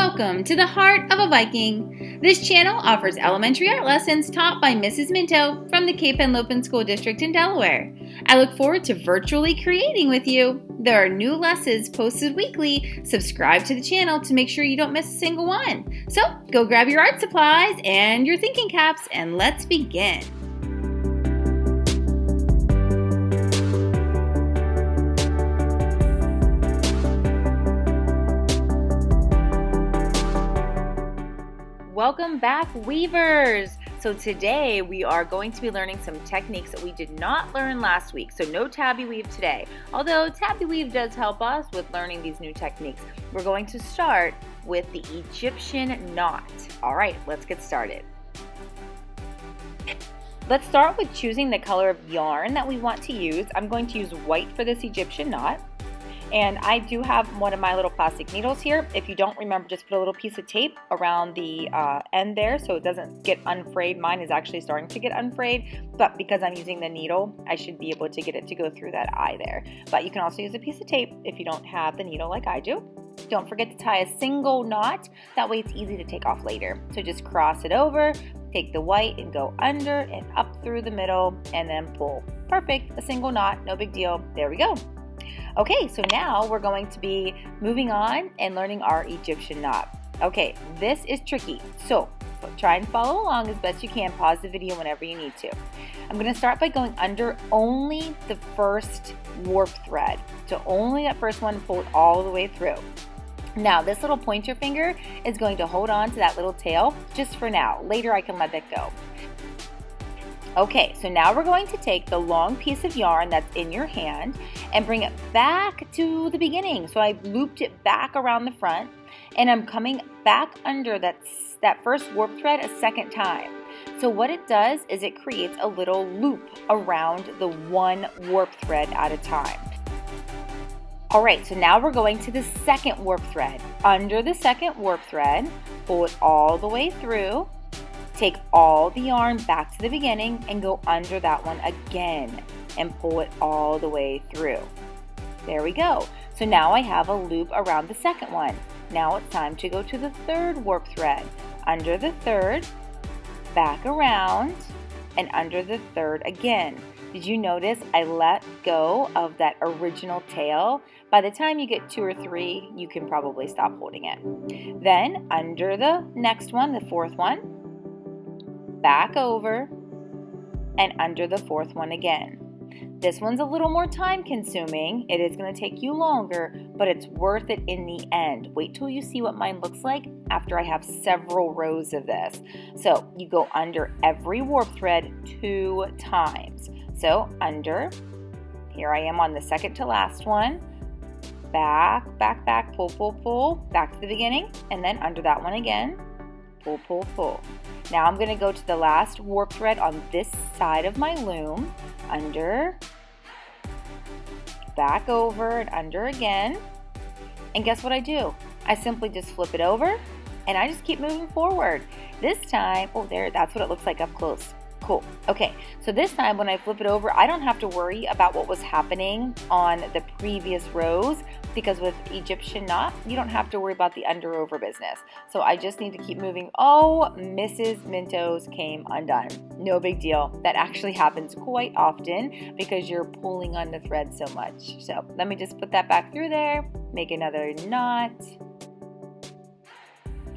Welcome to the Heart of a Viking. This channel offers elementary art lessons taught by Mrs. Minto from the Cape Henlopen School District in Delaware. I look forward to virtually creating with you. There are new lessons posted weekly. Subscribe to the channel to make sure you don't miss a single one. So go grab your art supplies and your thinking caps and let's begin. Welcome back, weavers! So today we are going to be learning some techniques that we did not learn last week. So no tabby weave today. Although tabby weave does help us with learning these new techniques. We're going to start with the Egyptian knot. All right, let's get started. Let's start with choosing the color of yarn that we want to use. I'm going to use white for this Egyptian knot. And I do have one of my little plastic needles here. If you don't remember, just put a little piece of tape around the end there so it doesn't get unfrayed. Mine is actually starting to get unfrayed, but because I'm using the needle, I should be able to get it to go through that eye there. But you can also use a piece of tape if you don't have the needle like I do. Don't forget to tie a single knot. That way it's easy to take off later. So just cross it over, take the white and go under and up through the middle and then pull. Perfect, a single knot, no big deal. There we go. Okay, so now we're going to be moving on and learning our Egyptian knot. Okay, this is tricky, so try and follow along as best you can. Pause the video whenever you need to. I'm going to start by going under only the first warp thread. So only that first one, pull it all the way through. Now this little pointer finger is going to hold on to that little tail just for now. Later I can let that go. Okay, so now we're going to take the long piece of yarn that's in your hand and bring it back to the beginning. So I looped it back around the front and I'm coming back under that first warp thread a second time. So what it does is it creates a little loop around the one warp thread at a time. All right, so now we're going to the second warp thread. Under the second warp thread, pull it all the way through. Take all the yarn back to the beginning and go under that one again and pull it all the way through. There we go. So now I have a loop around the second one. Now it's time to go to the third warp thread. Under the third, back around, and under the third again. Did you notice I let go of that original tail? By the time you get 2 or 3, you can probably stop holding it. Then under the next one, the fourth one, back over and under the fourth one again. This one's a little more time consuming. It is going to take you longer, but it's worth it in the end. Wait till you see what mine looks like after I have several rows of this. So you go under every warp thread 2 times. So under, here I am on the second to last one, back, back, back, pull, pull, pull, back to the beginning, and then under that one again, pull, pull, pull. Now I'm going to go to the last warp thread on this side of my loom, under, back over and under again. And guess what I do? I simply just flip it over and I just keep moving forward. This time, oh there, that's what it looks like up close. Cool. Okay, so this time when I flip it over, I don't have to worry about what was happening on the previous rows because with Egyptian knot, you don't have to worry about the under over business. So I just need to keep moving. Oh, Mrs. Minto's came undone. No big deal. That actually happens quite often because you're pulling on the thread so much. So let me just put that back through there, make another knot.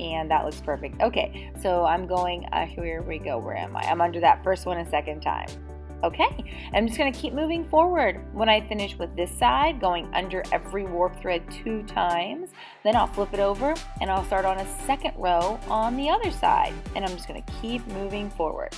And that looks perfect. Okay, so I'm going, here we go, where am I? I'm under that first one a second time. Okay, I'm just gonna keep moving forward. When I finish with this side, going under every warp thread 2 times, then I'll flip it over and I'll start on a second row on the other side. And I'm just gonna keep moving forward.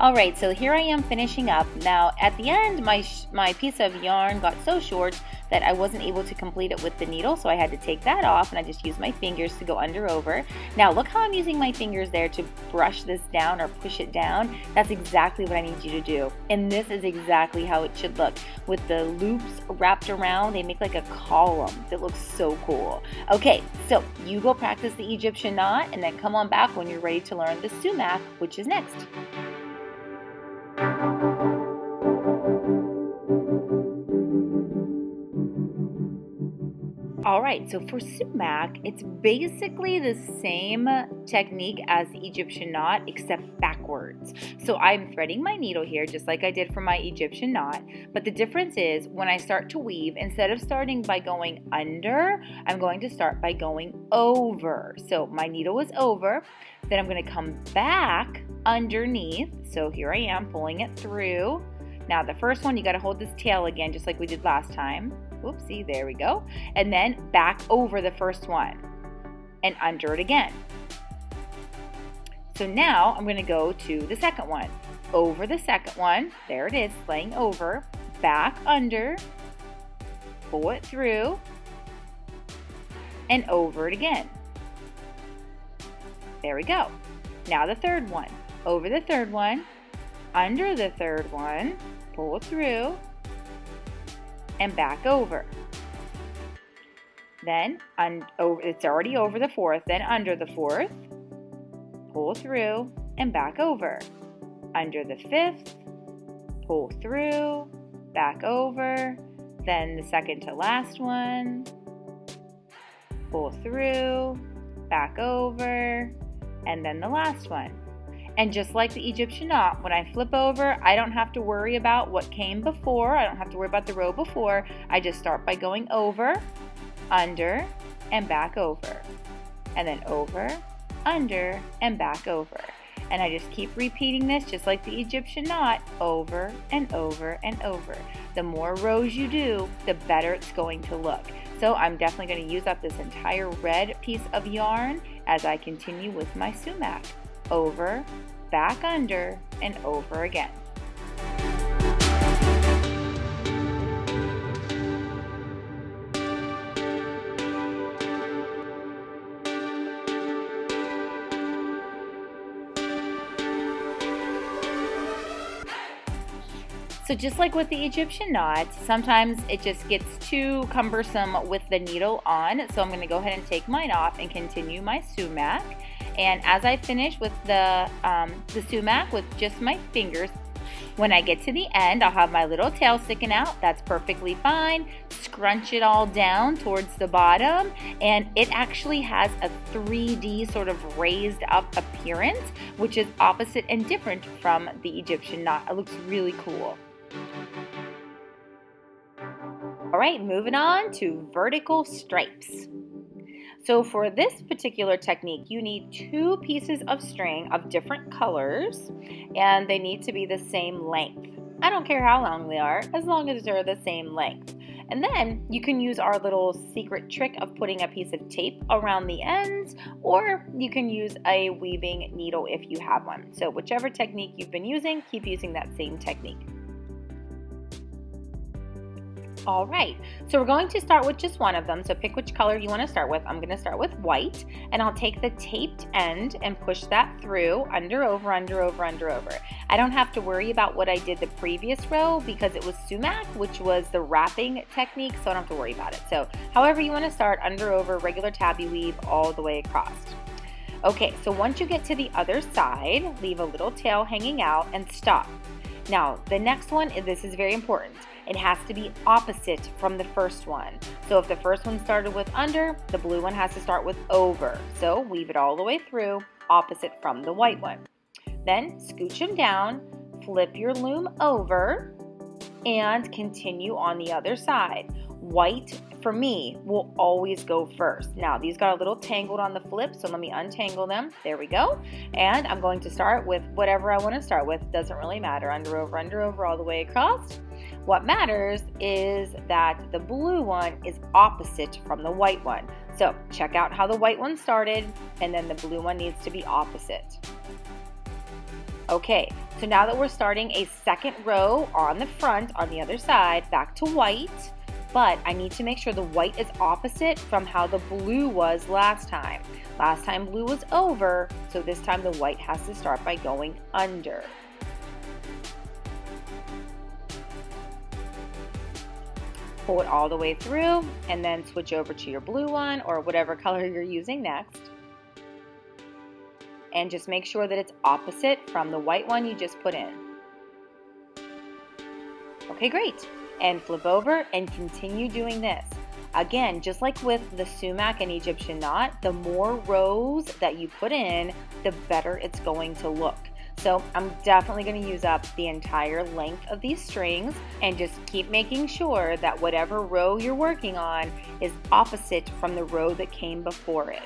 All right, so here I am finishing up. Now at the end, my piece of yarn got so short that I wasn't able to complete it with the needle, so I had to take that off, and I just used my fingers to go under over. Now look how I'm using my fingers there to brush this down or push it down. That's exactly what I need you to do. And this is exactly how it should look. With the loops wrapped around, they make like a column that looks so cool. Okay, so you go practice the Egyptian knot and then come on back when you're ready to learn the sumac, which is next. All right, so for sumac, it's basically the same technique as the Egyptian knot, except backwards. So I'm threading my needle here, just like I did for my Egyptian knot, but the difference is when I start to weave, instead of starting by going under, I'm going to start by going over. So my needle is over, then I'm going to come back underneath. So here I am pulling it through. Now the first one, you got to hold this tail again, just like we did last time. Oopsie, there we go. And then back over the first one and under it again. So now I'm going to go to the second one. Over the second one, there it is, laying over, back under, pull it through, and over it again. There we go. Now the third one. Over the third one, under the third one, pull it through, and back over. Then it's already over the fourth, then under the fourth, pull through and back over. Under the fifth, pull through, back over. Then the second to last one, pull through, back over, and then the last one. And just like the Egyptian knot, when I flip over, I don't have to worry about what came before. I don't have to worry about the row before. I just start by going over, under, and back over. And then over, under, and back over. And I just keep repeating this just like the Egyptian knot, over and over and over. The more rows you do, the better it's going to look. So I'm definitely going to use up this entire red piece of yarn as I continue with my sumac. Over, back under, and over again. So just like with the Egyptian knot, sometimes it just gets too cumbersome with the needle on. So I'm going to go ahead and take mine off and continue my sumac. And as I finish with the sumac with just my fingers, when I get to the end, I'll have my little tail sticking out. That's perfectly fine. Scrunch it all down towards the bottom, and it actually has a 3D sort of raised up appearance, which is opposite and different from the Egyptian knot. It looks really cool. All right, moving on to vertical stripes. So for this particular technique, you need 2 pieces of string of different colors, and they need to be the same length. I don't care how long they are, as long as they're the same length. And then you can use our little secret trick of putting a piece of tape around the ends, or you can use a weaving needle if you have one. So whichever technique you've been using, keep using that same technique. All right, so we're going to start with just one of them. So pick which color you want to start with. I'm going to start with white, and I'll take the taped end and push that through, under, over, under, over, under, over. I don't have to worry about what I did the previous row because it was sumac, which was the wrapping technique, so I don't have to worry about it. So however you want to start, under, over, regular tabby weave all the way across. Okay, so once you get to the other side, leave a little tail hanging out and stop. Now, the next one, this is very important. It has to be opposite from the first one. So if the first one started with under, the blue one has to start with over. So weave it all the way through, opposite from the white one. Then scooch them down, flip your loom over, and continue on the other side. White, for me, will always go first. Now, these got a little tangled on the flip, so let me untangle them. There we go. And I'm going to start with whatever I want to start with. Doesn't really matter. Under, over, all the way across. What matters is that the blue one is opposite from the white one. So check out how the white one started, and then the blue one needs to be opposite. Okay, so now that we're starting a second row on the front on the other side, back to white, but I need to make sure the white is opposite from how the blue was last time. Last time blue was over, so this time the white has to start by going under. Pull it all the way through and then switch over to your blue one or whatever color you're using next. And just make sure that it's opposite from the white one you just put in. Okay, great. And flip over and continue doing this. Again, just like with the sumac and Egyptian knot, the more rows that you put in, the better it's going to look. So I'm definitely going to use up the entire length of these strings and just keep making sure that whatever row you're working on is opposite from the row that came before it.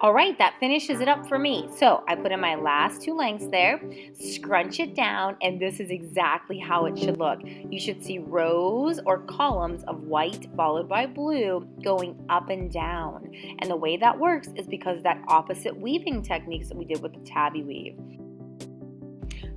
All right, that finishes it up for me. So I put in my last two lengths there, scrunch it down, and this is exactly how it should look. You should see rows or columns of white followed by blue going up and down. And the way that works is because of that opposite weaving techniques that we did with the tabby weave.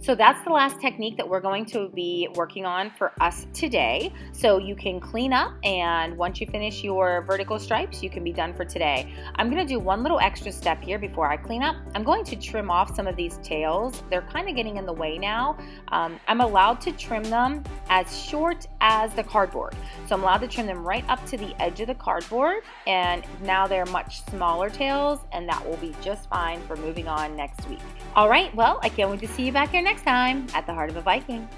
So that's the last technique that we're going to be working on for us today. So you can clean up, and once you finish your vertical stripes, you can be done for today. I'm going to do one little extra step here before I clean up. I'm going to trim off some of these tails. They're kind of getting in the way now. I'm allowed to trim them as short as the cardboard. So I'm allowed to trim them right up to the edge of the cardboard, and now they're much smaller tails, and that will be just fine for moving on next week. All right, well, I can't wait to see you back here next time at the Heart of a Viking.